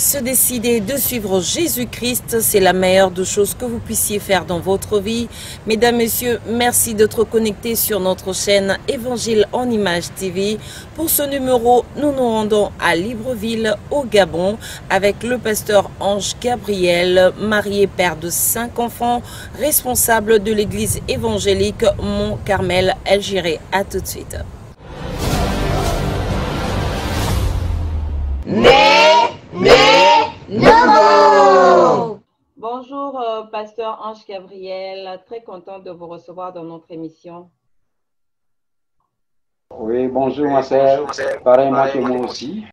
Se décider de suivre Jésus-Christ, c'est la meilleure des choses que vous puissiez faire dans votre vie. Mesdames, Messieurs, merci d'être connectés sur notre chaîne Évangile en Images TV. Pour ce numéro, nous nous rendons à Libreville, au Gabon, avec le pasteur Ange Gabriel, marié, père de 5 enfants, responsable de l'église évangélique Mont-Carmel, Algérie. À tout de suite. Bonjour, pasteur Ange Gabriel, très content de vous recevoir dans notre émission. Oui, bonjour ma sœur, pareillement que moi aussi.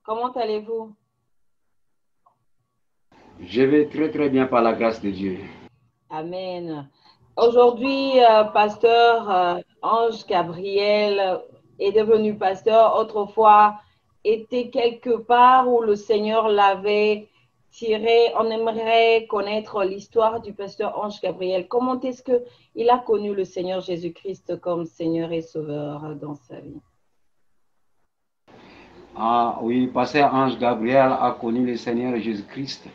Comment allez-vous? Je vais très bien par la grâce de Dieu. Amen. Aujourd'hui, pasteur Ange Gabriel est devenu pasteur. Autrefois, était quelque part où le Seigneur l'avait tiré. On aimerait connaître l'histoire du pasteur Ange Gabriel. Comment est-ce qu'il a connu le Seigneur Jésus-Christ comme Seigneur et Sauveur dans sa vie? Ah oui, pasteur Ange Gabriel a connu le Seigneur Jésus-Christ.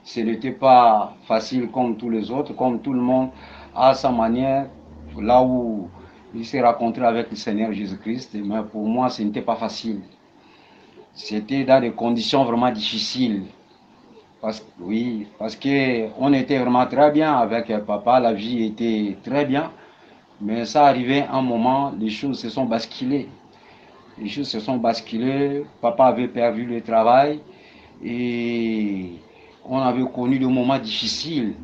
Ce n'était pas facile comme tous les autres, comme tout le monde a sa manière, là où il s'est rencontré avec le Seigneur Jésus-Christ. Mais pour moi, ce n'était pas facile. C'était dans des conditions vraiment difficiles. Parce qu'on était vraiment très bien avec papa, la vie était très bien. Mais ça arrivait un moment, les choses se sont basculées. Les choses se sont basculées, papa avait perdu le travail et on avait connu des moments difficiles.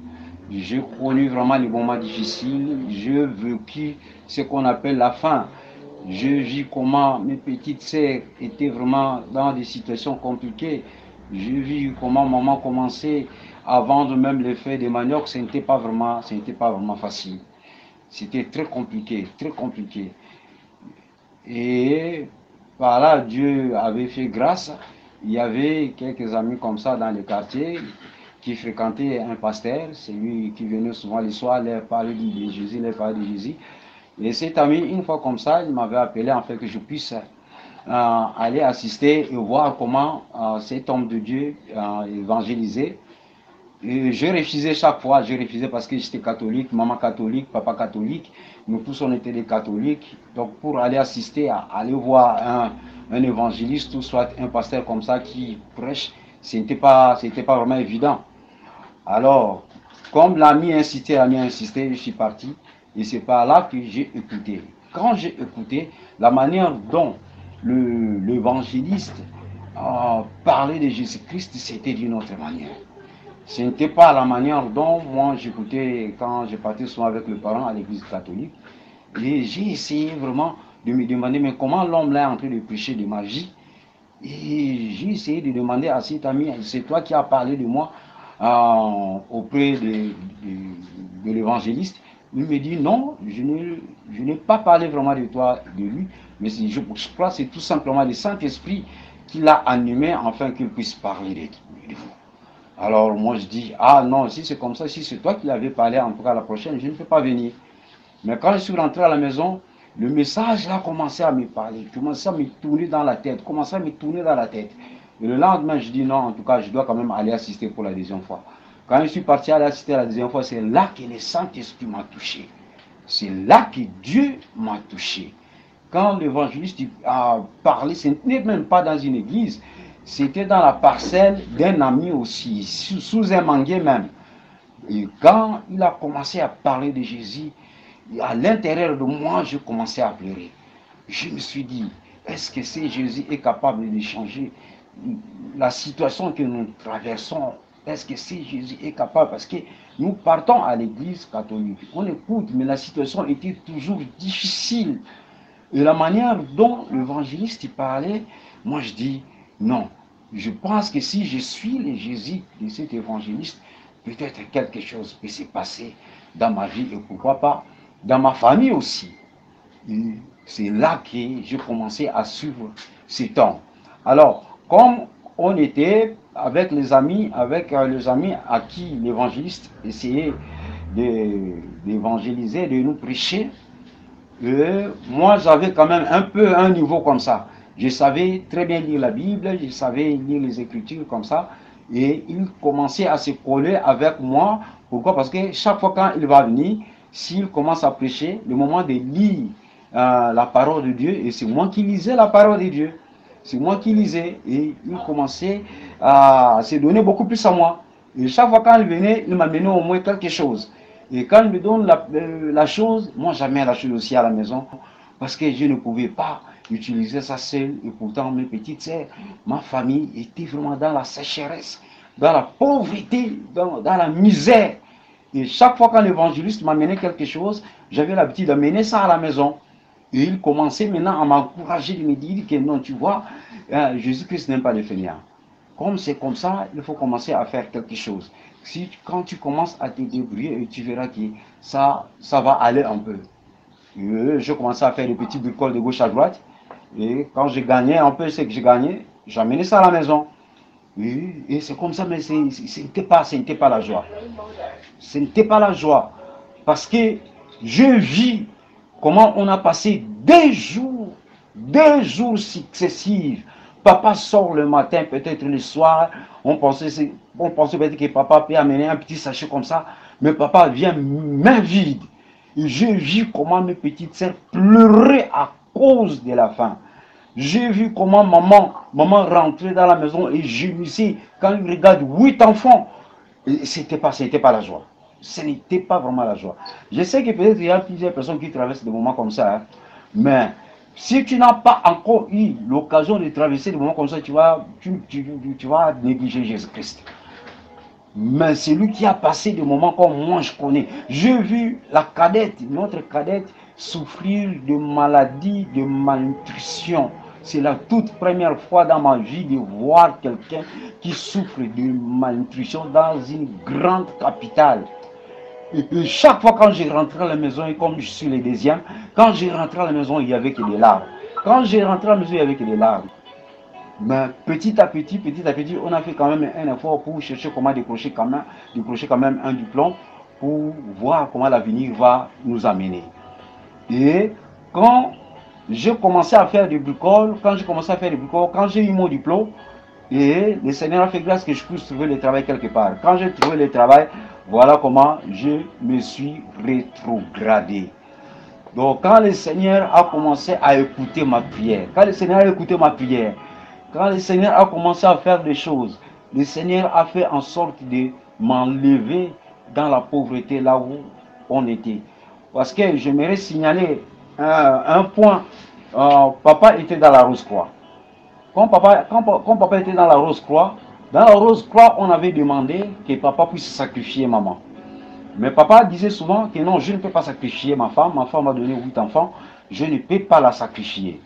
J'ai connu vraiment les moments difficiles, j'ai vécu ce qu'on appelle la faim. J'ai vu comment mes petites sœurs étaient vraiment dans des situations compliquées. J'ai vu comment maman commençait à vendre même les feuilles de manioc. Ce n'était pas vraiment facile. C'était très compliqué, très compliqué. Et par là, Dieu avait fait grâce. Il y avait quelques amis comme ça dans le quartier qui fréquentaient un pasteur. C'est lui qui venait souvent le soir leur parler de Jésus, leur parler de Jésus. Et cet ami, une fois comme ça, il m'avait appelé en fait que je puisse aller assister et voir comment cet homme de Dieu évangélisait. Et je refusais chaque fois, je refusais parce que j'étais catholique, maman catholique, papa catholique, nous tous on était des catholiques. Donc pour aller assister, aller voir un évangéliste ou soit un pasteur comme ça qui prêche, c'était pas vraiment évident. Alors, comme l'ami insistait, je suis parti. Et c'est par là que j'ai écouté. Quand j'ai écouté la manière dont l'évangéliste parlait de Jésus-Christ, c'était d'une autre manière. Ce n'était pas la manière dont moi j'écoutais quand je partais souvent avec les parents à l'église catholique. Et j'ai essayé vraiment de me demander, mais comment l'homme là est en train de prêcher de ma vie? Et j'ai essayé de demander à cet ami, c'est toi qui as parlé de moi auprès de l'évangéliste. Il me dit non, je n'ai pas parlé vraiment de toi, de lui, mais je crois que c'est tout simplement le Saint-Esprit qui l'a animé afin qu'il puisse parler de vous. Alors moi je dis, ah non, si c'est comme ça, si c'est toi qui l'avais parlé, en tout cas la prochaine, je ne peux pas venir. Mais quand je suis rentré à la maison, le message là commençait à me parler, commençait à me tourner dans la tête, Et le lendemain, je dis non, en tout cas, je dois quand même aller assister pour la deuxième fois. Quand je suis parti aller assister la deuxième fois, c'est là que le Saint-Esprit m'a touché. C'est là que Dieu m'a touché. Quand l'évangéliste a parlé, ce n'était même pas dans une église, c'était dans la parcelle d'un ami aussi, sous un manguier même. Et quand il a commencé à parler de Jésus, à l'intérieur de moi, je commençais à pleurer. Je me suis dit, est-ce que ce Jésus est capable de changer la situation que nous traversons? Est-ce que ce Jésus est capable? Parce que nous partons à l'église catholique, on écoute, mais la situation était toujours difficile. Et la manière dont l'évangéliste parlait, moi je dis, non, je pense que si je suis le Jésus de cet évangéliste, peut-être quelque chose peut se passer dans ma vie et pourquoi pas dans ma famille aussi. C'est là que j'ai commencé à suivre cet homme. Alors, comme on était avec les amis à qui l'évangéliste essayait d'évangéliser, de nous prêcher, moi j'avais quand même un peu un niveau comme ça. Je savais très bien lire la Bible, je savais lire les Écritures comme ça. Et il commençait à se coller avec moi. Pourquoi? Parce que chaque fois quand il va venir, s'il commence à prêcher, le moment de lire la parole de Dieu, et c'est moi qui lisais la parole de Dieu. C'est moi qui lisais. Et il commençait à se donner beaucoup plus à moi. Et chaque fois quand il venait, il m'amenait au moins quelque chose. Et quand il me donne la chose, moi j'amène la chose aussi à la maison. Parce que je ne pouvais pas utiliser ça seul. Et pourtant, mes petites sœurs, ma famille était vraiment dans la sécheresse, dans la pauvreté, dans la misère. Et chaque fois quand l'évangéliste m'amenait quelque chose, j'avais l'habitude d'amener ça à la maison. Et il commençait maintenant à m'encourager, de me dire que non, tu vois, Jésus-Christ n'aime pas les fainéants. Comme c'est comme ça, il faut commencer à faire quelque chose. Quand tu commences à te débrouiller, tu verras que ça va aller un peu. Je commençais à faire des petits bricoles de gauche à droite. Et quand je gagnais un peu ce que je gagnais, j'amenais ça à la maison. Et c'est comme ça, mais ce n'était pas la joie. Ce n'était pas la joie. Parce que je vis comment on a passé des jours successifs. Papa sort le matin, peut-être le soir. On pensait peut-être que papa peut amener un petit sachet comme ça. Mais papa vient main vide. Et j'ai vu comment mes petites sœurs pleuraient à cause de la faim. J'ai vu comment maman rentrait dans la maison et gémissait quand il regarde 8 enfants. C'était pas la joie. Ce n'était pas vraiment la joie. Je sais que peut-être il y a plusieurs personnes qui traversent des moments comme ça. Hein, mais si tu n'as pas encore eu l'occasion de traverser des moments comme ça, tu vas négliger Jésus-Christ. Mais c'est lui qui a passé des moments comme moi je connais. J'ai vu notre cadette, souffrir de maladies, de malnutrition. C'est la toute première fois dans ma vie de voir quelqu'un qui souffre de malnutrition dans une grande capitale. Et chaque fois quand je rentrais à la maison, et comme je suis le deuxième, quand je rentrais à la maison, il y avait que des larmes. Quand je rentrais à la maison, il y avait que des larmes. Mais petit à petit, on a fait quand même un effort pour chercher comment décrocher quand même un diplôme pour voir comment l'avenir va nous amener. Et quand j'ai commencé à faire du bricole, quand j'ai eu mon diplôme, et le Seigneur a fait grâce que je puisse trouver le travail quelque part. Quand j'ai trouvé le travail, voilà comment je me suis rétrogradé. Donc quand le Seigneur a commencé à écouter ma prière, quand le Seigneur a commencé à faire des choses, le Seigneur a fait en sorte de m'enlever dans la pauvreté là où on était. Parce que j'aimerais signaler un point. Papa était dans la Rose-Croix. Quand papa était dans la Rose-Croix, on avait demandé que papa puisse sacrifier maman. Mais papa disait souvent que non, je ne peux pas sacrifier ma femme. Ma femme a donné 8 enfants. Je ne peux pas la sacrifier.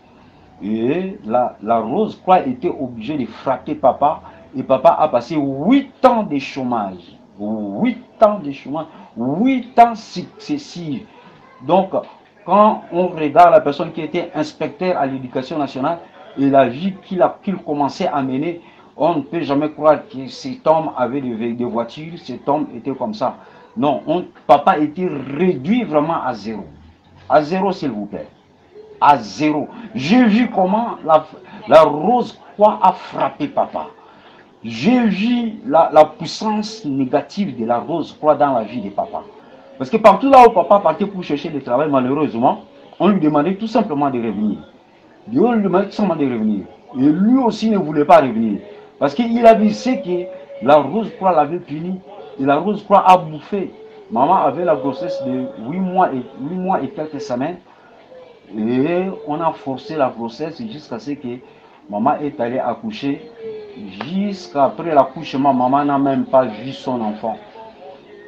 Et la Rose-Croix était obligée de frapper papa. Et papa a passé 8 ans de chômage. 8 ans de chômage. 8 ans successifs. Donc, quand on regarde la personne qui était inspecteur à l'éducation nationale et la vie qu'il commençait à mener, on ne peut jamais croire que cet homme avait des voitures, cet homme était comme ça. Non, papa était réduit vraiment à zéro. À zéro, s'il vous plaît. À zéro. J'ai vu comment la Rose-Croix a frappé papa. J'ai vu la puissance négative de la Rose-Croix dans la vie de papa. Parce que partout là où papa partait pour chercher le travail, malheureusement, on lui demandait tout simplement de revenir. On lui demandait tout simplement de revenir. Et lui aussi ne voulait pas revenir. Parce qu'il a vu ce que la Rose-Croix l'avait puni. Et la Rose-Croix a bouffé. Maman avait la grossesse de 8 mois et quelques semaines. Et on a forcé la grossesse jusqu'à ce que maman est allée accoucher. Jusqu'après l'accouchement, maman n'a même pas vu son enfant.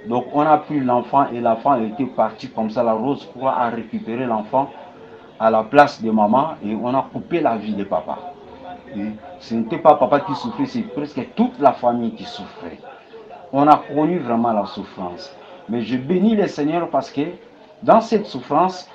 Donc on a pris l'enfant et l'enfant était parti comme ça. La Rose-Croix a récupéré l'enfant à la place de maman et on a coupé la vie de papa. Et ce n'était pas papa qui souffrait, c'est presque toute la famille qui souffrait. On a connu vraiment la souffrance. Mais je bénis le Seigneur parce que dans cette souffrance,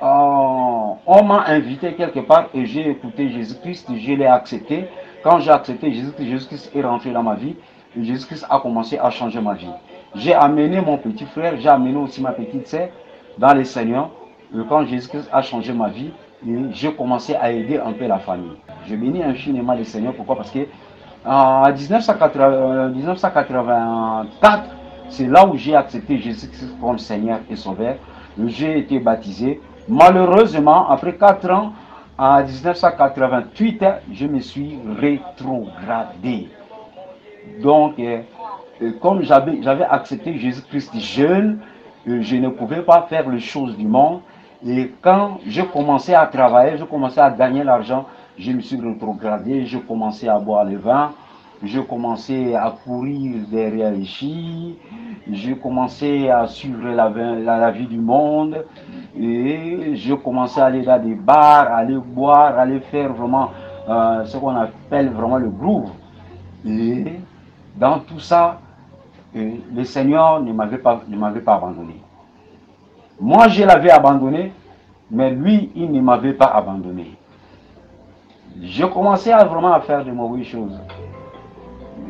on m'a invité quelque part et j'ai écouté Jésus-Christ, je l'ai accepté. Quand j'ai accepté Jésus-Christ est rentré dans ma vie et Jésus-Christ a commencé à changer ma vie. J'ai amené mon petit frère, j'ai amené aussi ma petite sœur dans le Seigneur. Et quand Jésus-Christ a changé ma vie, j'ai commencé à aider un peu la famille. Je bénis infiniment le Seigneur. Pourquoi? Parce que en 1984, c'est là où j'ai accepté Jésus-Christ comme Seigneur et Sauveur. J'ai été baptisé. Malheureusement, après 4 ans, en 1988, je me suis rétrogradé. Donc, comme j'avais accepté Jésus-Christ jeune, je ne pouvais pas faire les choses du monde. Et quand je commençais à travailler, je commençais à gagner l'argent, je me suis rétrogradé, je commençais à boire le vin, je commençais à courir derrière les filles, je commençais à suivre la vie du monde, et je commençais à aller dans des bars, aller boire, aller faire vraiment ce qu'on appelle vraiment le groove. Et dans tout ça, le Seigneur ne m'avait pas abandonné. Moi, je l'avais abandonné, mais lui, il ne m'avait pas abandonné. Je commençais vraiment à faire de mauvaises choses.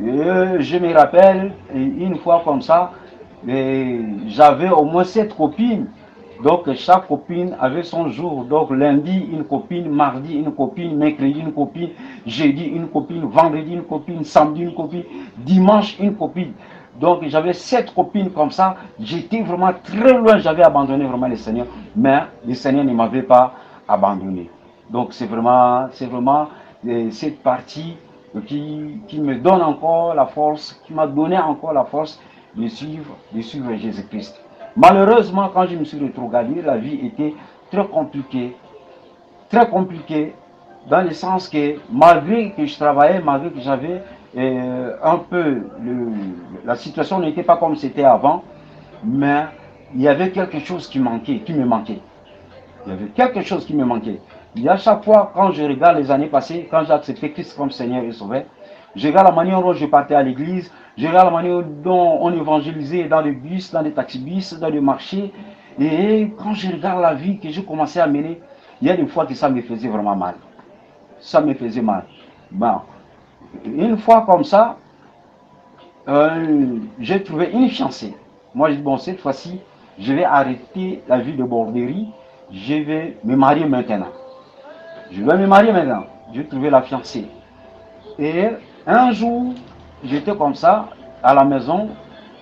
Et je me rappelle, une fois comme ça, j'avais au moins 7 copines. Donc, chaque copine avait son jour. Donc, lundi, une copine, mardi, une copine, mercredi, une copine, jeudi, une copine, vendredi, une copine, samedi, une copine, dimanche, une copine. Donc, j'avais 7 copines comme ça. J'étais vraiment très loin. J'avais abandonné vraiment le Seigneur. Mais le Seigneur ne m'avait pas abandonné. Donc, c'est vraiment cette partie qui me donne encore la force, qui m'a donné encore la force de suivre Jésus-Christ. Malheureusement, quand je me suis rétrogradé, la vie était très compliquée, dans le sens que malgré que je travaillais, malgré que j'avais un peu, la situation n'était pas comme c'était avant, mais il y avait quelque chose qui me manquait. Il y avait quelque chose qui me manquait. Et à chaque fois, quand je regarde les années passées, quand j'ai accepté Christ comme Seigneur et Sauveur, je regarde la manière dont je partais à l'église, je regarde la manière dont on évangélisait dans les bus, dans les taxibus, dans les marchés. Et quand je regarde la vie que j'ai commencé à mener, il y a des fois que ça me faisait vraiment mal. Ça me faisait mal. Bon, une fois comme ça, j'ai trouvé une fiancée. Moi, je dis, bon, cette fois-ci, je vais arrêter la vie de borderie, je vais me marier maintenant. Je vais me marier maintenant. J'ai trouvé la fiancée. Et un jour, j'étais comme ça, à la maison,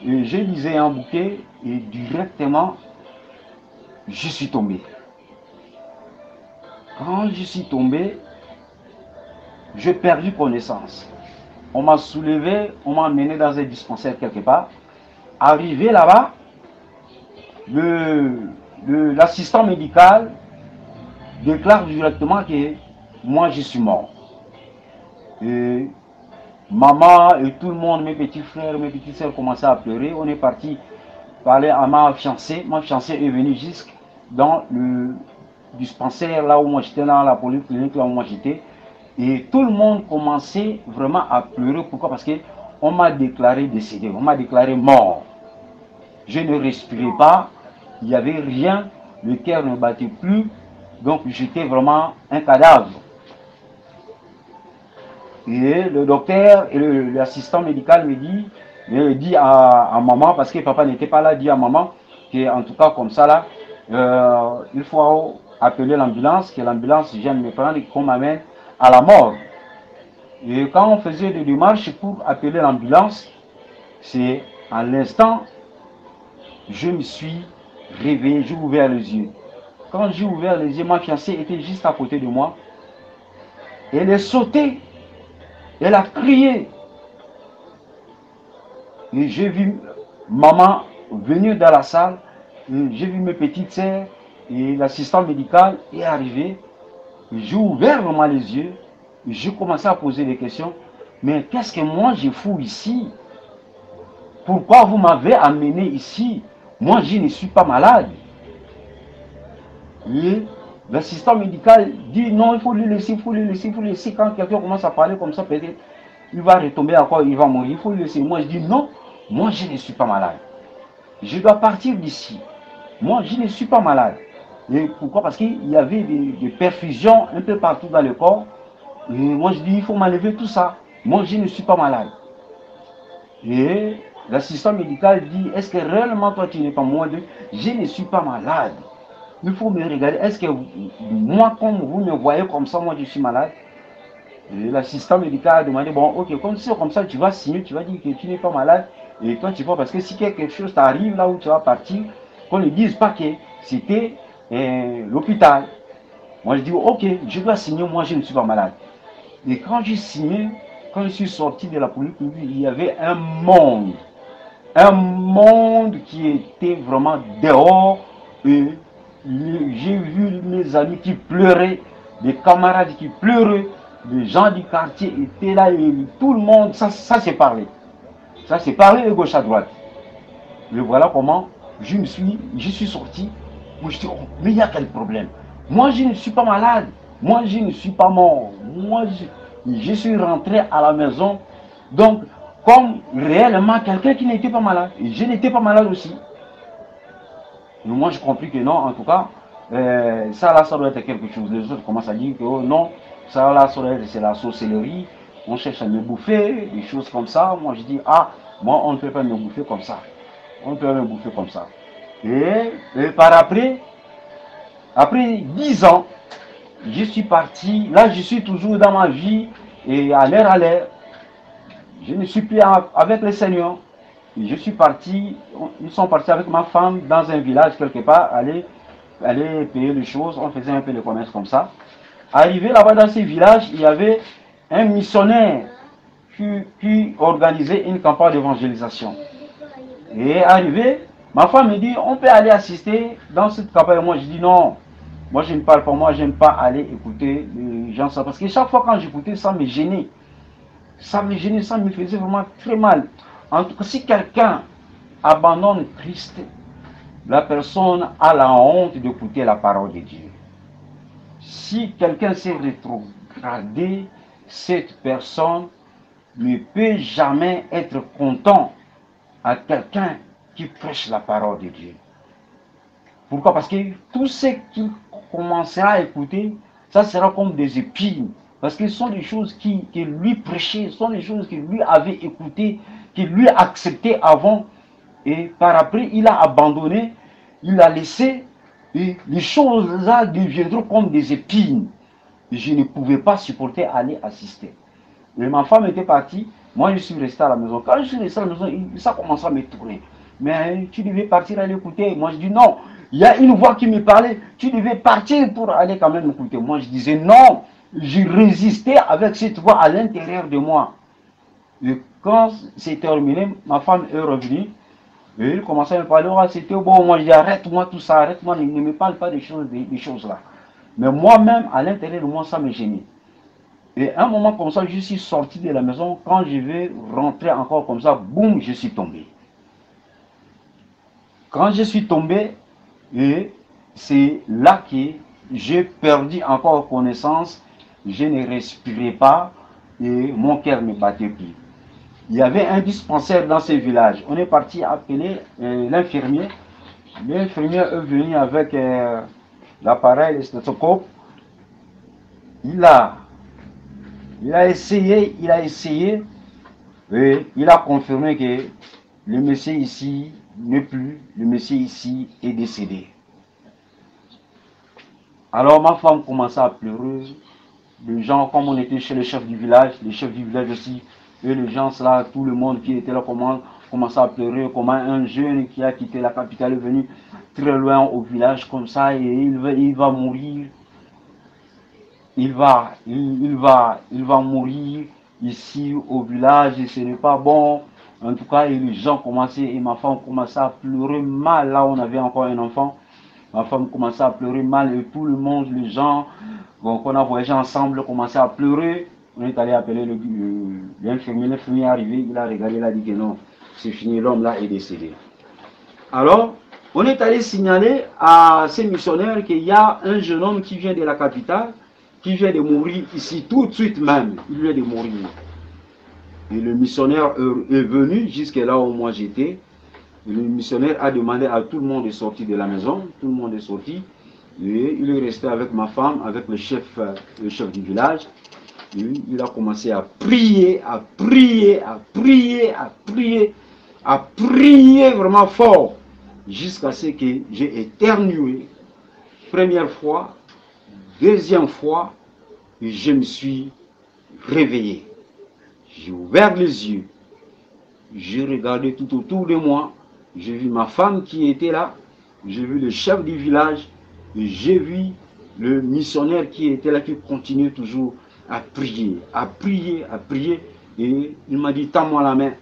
et je lisais un bouquet, et directement, je suis tombé. Quand je suis tombé, j'ai perdu connaissance. On m'a soulevé, on m'a emmené dans un dispensaire quelque part. Arrivé là-bas, l'assistant médical déclare directement que moi je suis mort. Et maman et tout le monde, mes petits frères, mes petites soeurs commençaient à pleurer. On est parti parler à ma fiancée. Ma fiancée est venue jusque dans le dispensaire là où moi j'étais, dans la polyclinique là où moi j'étais. Et tout le monde commençait vraiment à pleurer. Pourquoi? Parce qu'on m'a déclaré décédé, on m'a déclaré mort. Je ne respirais pas, il n'y avait rien, le cœur ne battait plus. Donc j'étais vraiment un cadavre. Et le docteur et l'assistant médical me dit à maman, parce que papa n'était pas là, dit à maman qu'en tout cas comme ça là, il faut appeler l'ambulance, que l'ambulance vienne me prendre et qu'on m'amène à la mort. Et quand on faisait des démarches pour appeler l'ambulance, c'est à l'instant, je me suis réveillé, j'ai ouvert les yeux. Quand j'ai ouvert les yeux, ma fiancée était juste à côté de moi. Elle est sautée. Elle a crié. Et j'ai vu maman venir dans la salle. J'ai vu mes petites sœurs et l'assistant médical est arrivé. J'ai ouvert vraiment les yeux. J'ai commencé à poser des questions. Mais qu'est-ce que moi je fous ici? Pourquoi vous m'avez amené ici? Moi je ne suis pas malade. Et l'assistant médical dit non, il faut le laisser, il faut le laisser, il faut le laisser. Quand quelqu'un commence à parler comme ça, peut-être il va retomber encore, il va mourir, il faut le laisser. Moi je dis non, moi je ne suis pas malade. Je dois partir d'ici. Moi je ne suis pas malade. Et pourquoi? Parce qu'il y avait des perfusions un peu partout dans le corps. Et moi je dis il faut m'enlever tout ça. Moi je ne suis pas malade. Et l'assistant médical dit est-ce que réellement toi tu n'es pas malade? Je ne suis pas malade. Il faut me regarder. Est-ce que moi, comme vous me voyez comme ça, moi je suis malade? l'assistant médical a demandé, bon, ok, comme c'est comme ça, tu vas signer, tu vas dire que tu n'es pas malade, et toi tu vas, parce que si quelque chose t'arrive là où tu vas partir, qu'on ne dise pas que c'était l'hôpital. Moi je dis, ok, je dois signer, moi je ne suis pas malade. Et quand j'ai signé, quand je suis sorti de la police, il y avait un monde qui était vraiment dehors, et j'ai vu mes amis qui pleuraient, des camarades qui pleuraient, les gens du quartier étaient là, et tout le monde, ça s'est parlé. Ça s'est parlé de gauche à droite. Et voilà comment je suis sorti. Moi, je dis, oh, mais il y a quel problème? Moi, je ne suis pas malade. Moi, je ne suis pas mort. Moi, je suis rentré à la maison. Donc, comme réellement quelqu'un qui n'était pas malade. Et je n'étais pas malade aussi. Et moi, j'ai compris que non, en tout cas, ça là, ça doit être quelque chose. Les autres commencent à dire que oh, non, ça là, c'est la sorcellerie. On cherche à me bouffer, des choses comme ça. Moi, je dis, ah, moi, on ne peut pas me bouffer comme ça. On peut me bouffer comme ça. Et par après 10 ans, je suis parti. Là, je suis toujours dans ma vie et à l'air. Je ne suis plus avec le Seigneur. Je suis parti, ils sont partis avec ma femme dans un village quelque part, aller payer les choses. On faisait un peu de commerce comme ça. Arrivé là-bas dans ces villages, il y avait un missionnaire qui organisait une campagne d'évangélisation. Et arrivé, ma femme me dit, on peut aller assister dans cette campagne. Moi, je dis non. Moi, je ne parle pas. Moi, je n'aime pas aller écouter les gens. Ça. Parce que chaque fois quand j'écoutais, ça me gênait. Ça me gênait, ça me faisait vraiment très mal. En tout cas, si quelqu'un abandonne Christ, la personne a la honte d'écouter la parole de Dieu. Si quelqu'un s'est rétrogradé, cette personne ne peut jamais être content à quelqu'un qui prêche la parole de Dieu. Pourquoi? Parce que tout ce qui commencera à écouter, ça sera comme des épines. Parce que ce sont des choses qui lui prêchait, ce sont des choses qu'il lui avait écoutées, qu'il lui acceptait avant. Et par après, il a abandonné, il a laissé, et les choses là deviendront comme des épines. Et je ne pouvais pas supporter aller assister. Et ma femme était partie, moi je suis resté à la maison. Quand je suis resté à la maison, ça commençait à me tourner. Mais tu devais partir aller écouter. Moi je dis non, il y a une voix qui me parlait, tu devais partir pour aller quand même écouter. Moi je disais non, je résistais avec cette voix à l'intérieur de moi. Et quand c'est terminé, ma femme est revenue. Et il commençait à me parler, oh, c'était bon, moi je dis arrête-moi tout ça, arrête-moi, ne me parle pas des choses là. Mais moi-même, à l'intérieur de moi, ça me gênait. Et à un moment comme ça, je suis sorti de la maison, quand je vais rentrer encore comme ça, boum, je suis tombé. Quand je suis tombé, et c'est là que j'ai perdu encore connaissance, je ne respirais pas et mon cœur ne battait plus. Il y avait un dispensaire dans ce village. On est parti appeler l'infirmier. L'infirmier est venu avec l'appareil, le stéthoscope. Il a essayé, et il a confirmé que le monsieur ici n'est plus, le monsieur ici est décédé. Alors ma femme commençait à pleurer. Les gens, comme on était chez le chef du village, les chefs du village aussi, et les gens là, tout le monde qui était là commençait à pleurer, comment un jeune qui a quitté la capitale est venu très loin au village comme ça et il va mourir. Il va mourir ici au village et ce n'est pas bon. En tout cas, et les gens commençaient, et ma femme commençait à pleurer mal. Là, on avait encore un enfant. Ma femme commençait à pleurer mal et tout le monde, les gens, qu'on a voyagé ensemble, commençaient à pleurer. On est allé appeler l'infirmier. L'infirmier est arrivé, il a regardé, il a dit que non, c'est fini, l'homme là est décédé. Alors, on est allé signaler à ces missionnaires qu'il y a un jeune homme qui vient de la capitale, qui vient de mourir ici, tout de suite même, il vient de mourir. Et le missionnaire est venu jusque là où moi j'étais. Le missionnaire a demandé à tout le monde de sortir de la maison, tout le monde est sorti. Et il est resté avec ma femme, avec le chef du village. Et il a commencé à prier, à prier, à prier, à prier, à prier vraiment fort, jusqu'à ce que j'ai éternué. Première fois, deuxième fois, et je me suis réveillé. J'ai ouvert les yeux. J'ai regardé tout autour de moi. J'ai vu ma femme qui était là. J'ai vu le chef du village. Et j'ai vu le missionnaire qui était là, qui continuait toujours à prier, à prier, à prier. Et il m'a dit, tends-moi la main.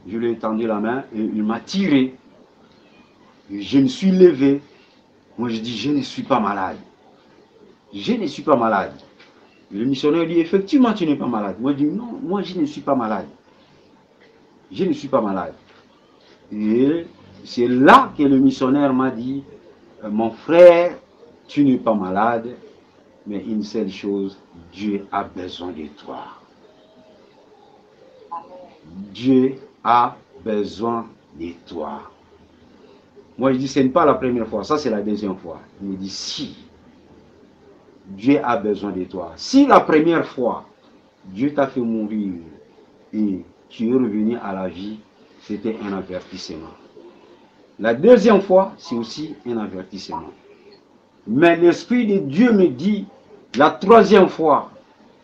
Je lui ai tendu la main et il m'a tiré. Et je me suis levé. Moi, je dis, je ne suis pas malade. Je ne suis pas malade. Le missionnaire dit, effectivement, tu n'es pas malade. Moi, je dis, non, moi, je ne suis pas malade. Je ne suis pas malade. Et c'est là que le missionnaire m'a dit, mon frère, tu n'es pas malade, mais une seule chose, Dieu a besoin de toi. Dieu a besoin de toi. Moi, je dis, ce n'est pas la première fois, ça c'est la deuxième fois. Il me dit, si, Dieu a besoin de toi. Si la première fois, Dieu t'a fait mourir et tu es revenu à la vie, c'était un avertissement. La deuxième fois, c'est aussi un avertissement. Mais l'Esprit de Dieu me dit, la troisième fois,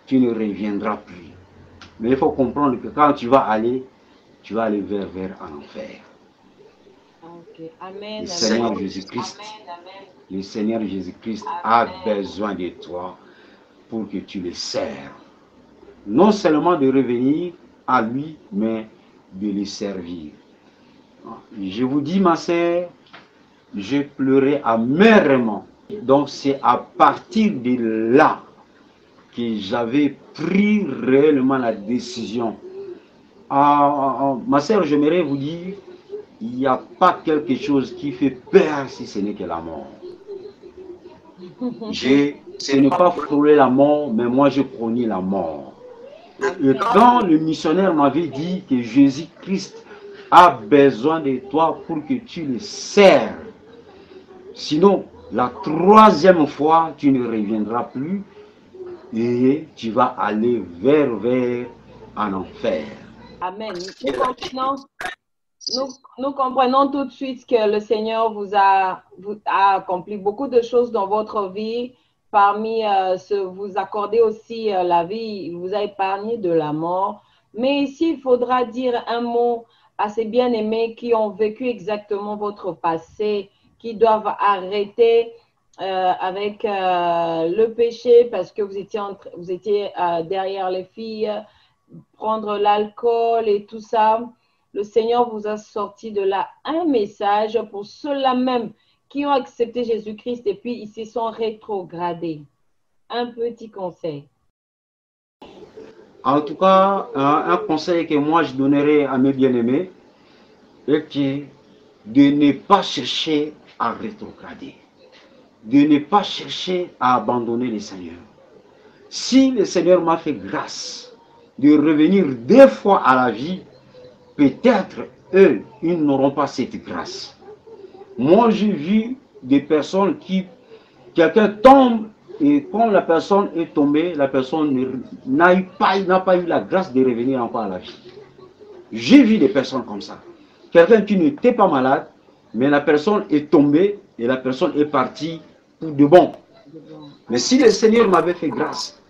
tu ne reviendras plus. Mais il faut comprendre que quand tu vas aller vers un enfer. Okay. Amen. Le Seigneur Jésus-Christ, le Seigneur Jésus-Christ a besoin de toi pour que tu le serves. Non seulement de revenir à lui, mais de le servir. Je vous dis, ma sœur, j'ai pleuré amèrement. Donc c'est à partir de là que j'avais pris réellement la décision. Ma sœur, j'aimerais vous dire, il n'y a pas quelque chose qui fait peur si ce n'est que la mort. Ce n'est pas frôler la mort, mais moi je prônais la mort. Et quand le missionnaire m'avait dit que Jésus-Christ a besoin de toi pour que tu le serves, sinon la troisième fois tu ne reviendras plus et tu vas aller vers un enfer. Amen. Nous comprenons tout de suite que le Seigneur vous a accompli beaucoup de choses dans votre vie. Parmi vous accorder aussi la vie, il vous a épargné de la mort. Mais ici, il faudra dire un mot à ces bien-aimés qui ont vécu exactement votre passé, qui doivent arrêter avec le péché parce que vous étiez derrière les filles, prendre l'alcool et tout ça. Le Seigneur vous a sorti de là un message pour ceux-là même qui ont accepté Jésus-Christ et puis ils se sont rétrogradés. Un petit conseil. En tout cas, un conseil que moi je donnerais à mes bien-aimés est de ne pas chercher à rétrograder, de ne pas chercher à abandonner le Seigneur. Si le Seigneur m'a fait grâce de revenir 2 fois à la vie, peut-être eux, ils n'auront pas cette grâce. Moi, j'ai vu des personnes quelqu'un tombe et quand la personne est tombée, la personne n'a pas eu la grâce de revenir encore à la vie. J'ai vu des personnes comme ça. Quelqu'un qui n'était pas malade, mais la personne est tombée et la personne est partie pour de bon. Mais si le Seigneur m'avait fait grâce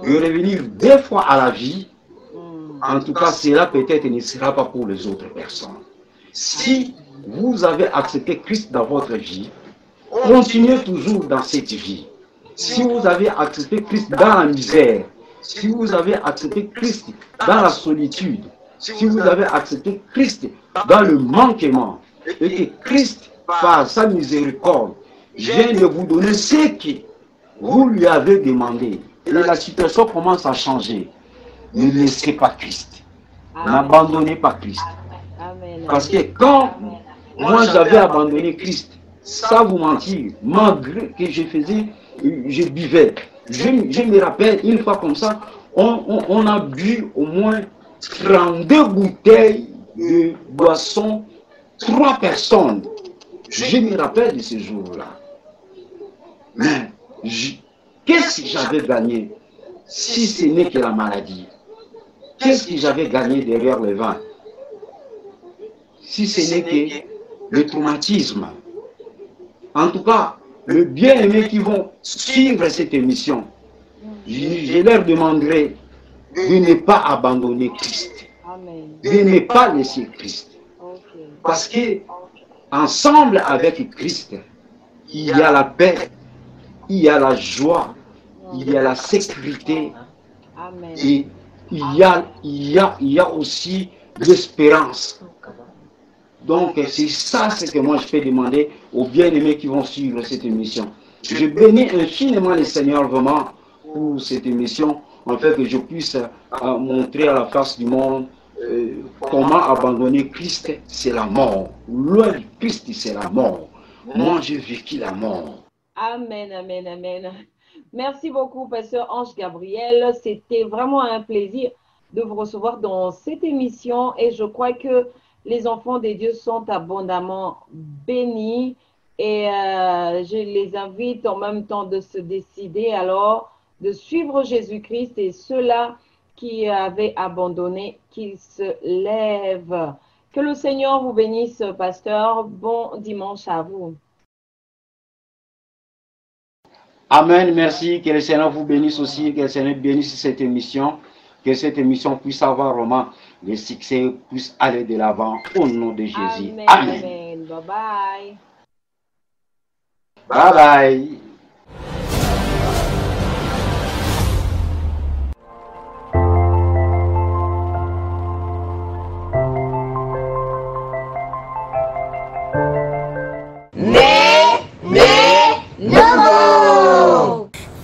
de revenir 2 fois à la vie, en tout cas, cela peut-être ne sera pas pour les autres personnes. Si vous avez accepté Christ dans votre vie, continuez toujours dans cette vie. Si vous avez accepté Christ dans la misère, si vous avez accepté Christ dans la solitude, si vous avez accepté Christ dans le manquement, et que Christ, par sa miséricorde, vient de vous donner ce que vous lui avez demandé, et la situation commence à changer, ne laissez pas Christ. N'abandonnez pas Christ. Parce que quand moi j'avais abandonné Christ, sans vous mentir, malgré que je buvais, je me rappelle une fois comme ça, on a bu au moins 32 bouteilles de boissons, 3 personnes. Je me rappelle de ce jour-là. Mais qu'est-ce que j'avais gagné si ce n'est que la maladie? Qu'est-ce que j'avais gagné derrière le vin? Si ce n'est que le traumatisme. En tout cas, le bien-aimé qui vont suivre cette émission, je leur demanderai de ne pas abandonner Christ, Amen. de ne pas laisser Christ. Ok. Parce que ensemble avec Christ, il y a la paix, il y a la joie, il y a la sécurité Amen. et il y a aussi l'espérance. Donc c'est ça ce que moi je peux demander aux bien-aimés qui vont suivre cette émission. Je bénis infiniment le Seigneur vraiment pour cette émission, en fait que je puisse montrer à la face du monde comment abandonner Christ, c'est la mort. Loin de Christ, c'est la mort. Moi, j'ai vécu la mort. Amen, amen, amen. Merci beaucoup, Pasteur Ange Gabriel. C'était vraiment un plaisir de vous recevoir dans cette émission et je crois que les enfants de Dieu sont abondamment bénis et je les invite en même temps de se décider alors de suivre Jésus-Christ et ceux-là qui avaient abandonné, qu'ils se lèvent. Que le Seigneur vous bénisse, pasteur. Bon dimanche à vous. Amen, merci. Que le Seigneur vous bénisse aussi, que le Seigneur bénisse cette émission, que cette émission puisse avoir vraiment le succès, puisse aller de l'avant au nom de Jésus. Amen. Amen. Amen. Bye bye. Bye bye.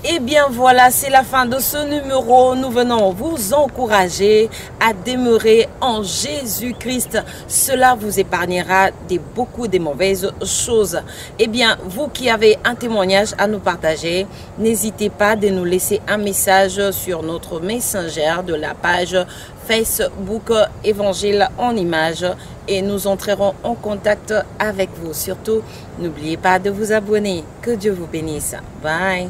Eh bien voilà, c'est la fin de ce numéro. Nous venons vous encourager à demeurer en Jésus-Christ. Cela vous épargnera beaucoup de mauvaises choses. Eh bien, vous qui avez un témoignage à nous partager, n'hésitez pas de nous laisser un message sur notre messenger de la page Facebook Évangile en images et nous entrerons en contact avec vous. Surtout, n'oubliez pas de vous abonner. Que Dieu vous bénisse. Bye.